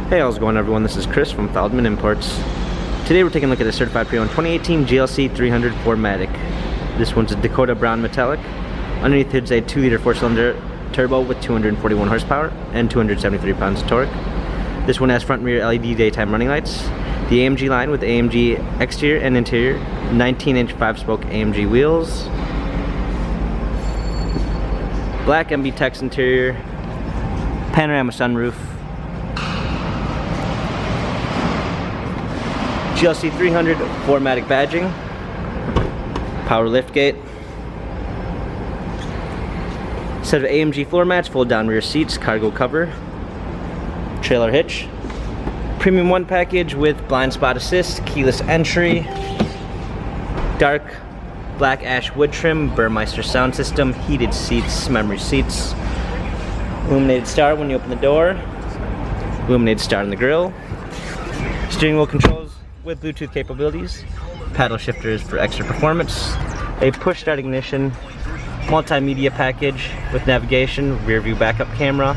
Hey, how's it going everyone? This is Chris from Feldmann Imports. Today we're taking a look at a certified pre-owned 2018 GLC 300 4MATIC. This one's a Dakota Brown Metallic. Underneath it's a 2-liter 4-cylinder turbo with 241 horsepower and 273 pounds of torque. This one has front and rear LED daytime running lights. The AMG line with AMG exterior and interior, 19-inch 5-spoke AMG wheels. Black MB Tex interior, panorama sunroof. GLC 300 4MATIC badging, power liftgate, set of AMG floor mats, fold down rear seats, cargo cover, trailer hitch, premium 1 package with blind spot assist, keyless entry, dark black ash wood trim, Burmeister sound system, heated seats, memory seats, illuminated star when you open the door, illuminated star in the grille, steering wheel controls with Bluetooth capabilities, paddle shifters for extra performance, a push start ignition, multimedia package with navigation, rear view backup camera,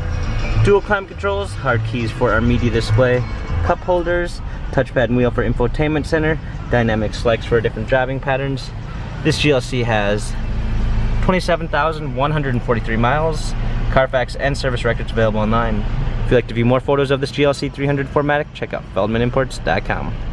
dual climate controls, hard keys for our media display, cup holders, touchpad and wheel for infotainment center, dynamic selects for different driving patterns. This GLC has 27,143 miles, Carfax and service records available online. If you'd like to view more photos of this GLC 300 4MATIC, check out feldmanimports.com.